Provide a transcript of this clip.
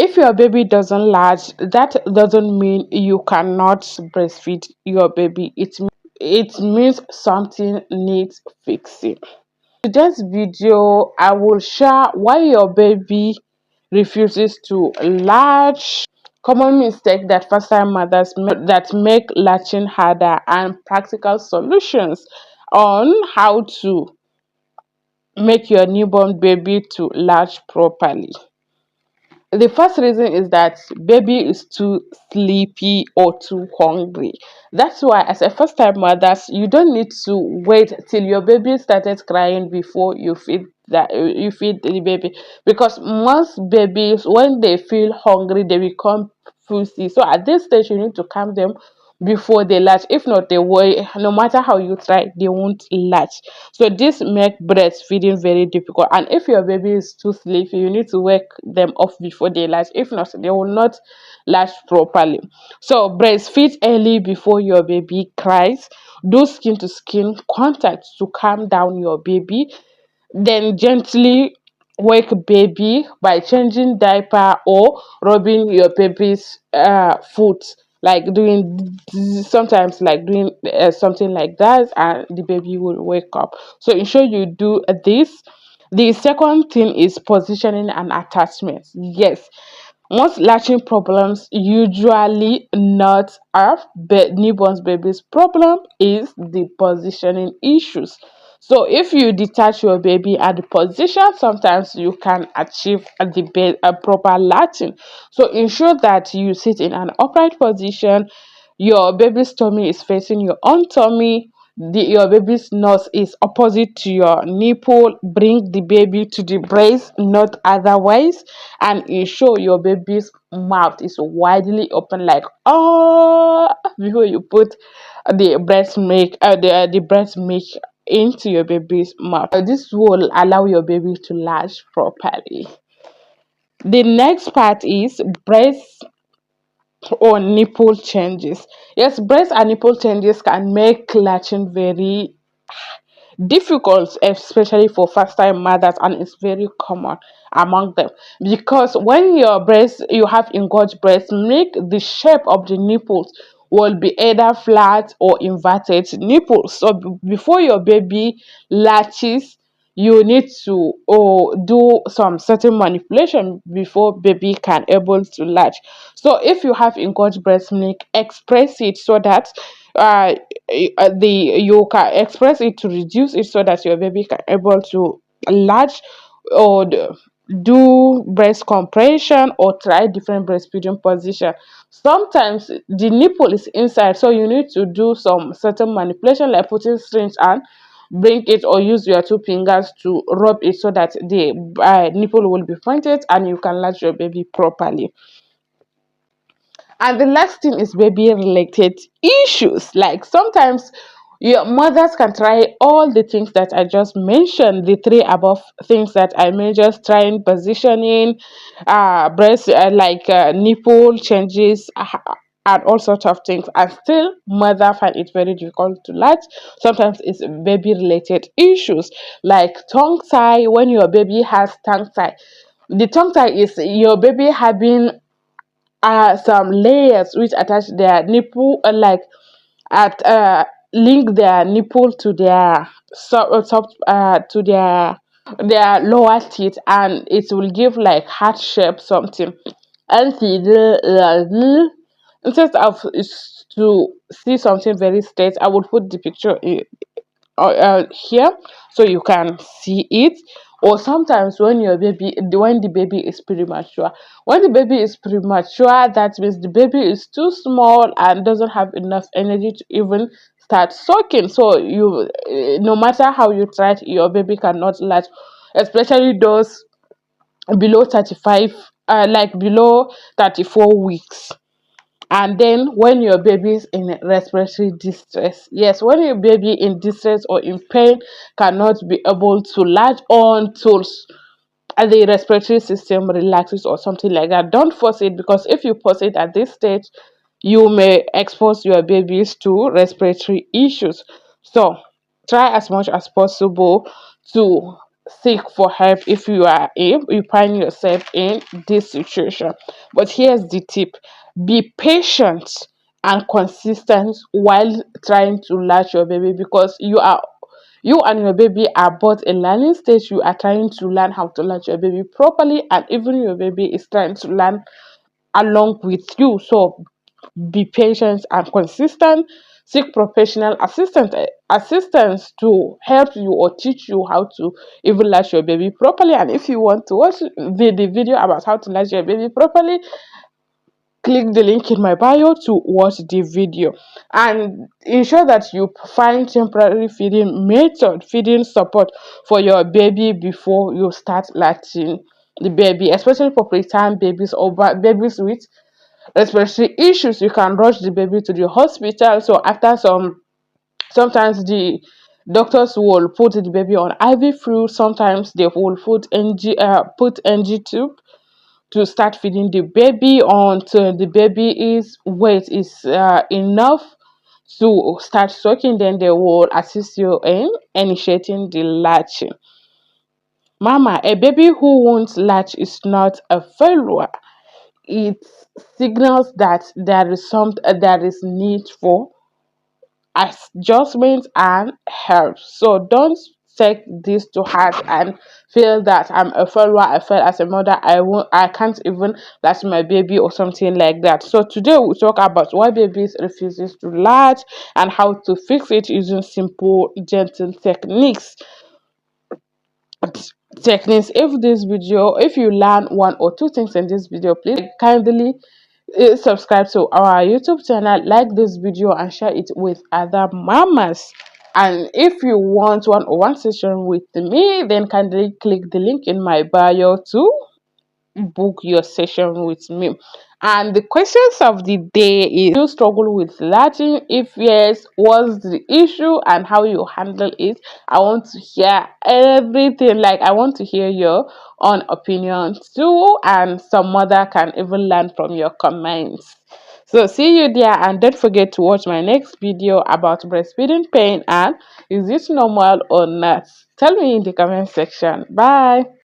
If your baby doesn't latch, that doesn't mean you cannot breastfeed your baby. It means something needs fixing. Today's video, I will share why your baby refuses to latch, common mistake that first time mothers make that make latching harder, and practical solutions on how to make your newborn baby to latch properly. The first reason is that baby is too sleepy or too hungry. That's why, as a first time mothers, you don't need to wait till your baby started crying before you feed the baby, because most babies, when they feel hungry, they become fussy. So at this stage you need to calm them before they latch. If not, they will, no matter how you try, they won't latch. So this make breastfeeding very difficult. And if your baby is too sleepy, you need to wake them off before they latch. If not, they will not latch properly. So breastfeed early before your baby cries. Do skin to skin contact to calm down your baby. Then gently wake baby by changing diaper or rubbing your baby's foot, like sometimes like doing something like that, and the baby will wake up. So ensure you do this. The second thing is positioning and attachment. Yes, most latching problems usually not are newborn babies problem, is the positioning issues. So if you detach your baby at the position, sometimes you can achieve a proper latching. So ensure that you sit in an upright position, your baby's tummy is facing your own tummy, your baby's nose is opposite to your nipple. Bring the baby to the breast, not otherwise, and ensure your baby's mouth is widely open, like oh, before you put the breast milk into your baby's mouth. This will allow your baby to latch properly. The next part is breast or nipple changes. Yes, breast and nipple changes can make latching very difficult, especially for first time mothers, and it's very common among them, because when you have engorged breast milk, the shape of the nipples will be either flat or inverted nipples. So before your baby latches, you need to do some certain manipulation before baby can able to latch. So if you have engorged breast milk, express it so that uh, the you can express it to reduce it so that your baby can able to latch, or do breast compression, or try different breastfeeding position. Sometimes the nipple is inside, so you need to do some certain manipulation, like putting syringe and bring it, or use your two fingers to rub it so that the nipple will be pointed and you can latch your baby properly. And the last thing is baby related issues. Like sometimes your mothers can try all the things that I just mentioned, the three above things that I mentioned, just trying positioning, breast, nipple changes, and all sorts of things, and still mother find it very difficult to latch. Sometimes it's baby related issues, like tongue tie. When your baby has tongue tie, the tongue tie is your baby having some layers which attach their nipple, at link their nipple to their to their lower teeth, and it will give like heart shape something. And instead of to see something very straight, I would put the picture here so you can see it. Or sometimes when the baby is premature, that means the baby is too small and doesn't have enough energy to even start sucking. So no matter how you try, your baby cannot latch, especially those below 35, below 34 weeks. And then when your baby is in respiratory distress, yes, when your baby in distress or in pain cannot be able to latch on to the respiratory system relaxes or something like that, don't force it, because if you force it at this stage, you may expose your babies to respiratory issues. So try as much as possible to seek for help if you find yourself in this situation. But here's the tip: be patient and consistent while trying to latch your baby, because you and your baby are both in learning stage. You are trying to learn how to latch your baby properly, and even your baby is trying to learn along with you. So be patient and consistent. Seek professional assistance to help you or teach you how to even latch your baby properly. And if you want to watch the video about how to latch your baby properly, click the link in my bio to watch the video. And ensure that you find temporary feeding support for your baby before you start latching the baby, especially for preterm babies or babies with respiratory issues. You can rush the baby to the hospital. So after sometimes the doctors will put the baby on IV fluid. Sometimes they will put NG tube to start feeding the baby until the baby's weight is enough to start sucking. Then they will assist you in initiating the latching. Mama, a baby who won't latch is not a failure. It signals that there is need for adjustment and help. So don't take this to heart and feel that I'm a failure. I fail as a mother. I can't even latch my baby or something like that. So today we'll talk about why babies refuses to latch and how to fix it using simple, gentle techniques. If you learn one or two things in this video, please kindly subscribe to our YouTube channel, like this video, and share it with other mamas. And if you want one-on-one session with me, then kindly click the link in my bio to book your session with me. And the questions of the day is: do you struggle with latching? If yes, what's the issue and how you handle it? I want to hear everything. Like, I want to hear your own opinions too, and some mother can even learn from your comments. So see you there, and don't forget to watch my next video about breastfeeding pain and is it normal or not. Tell me in the comment section. Bye.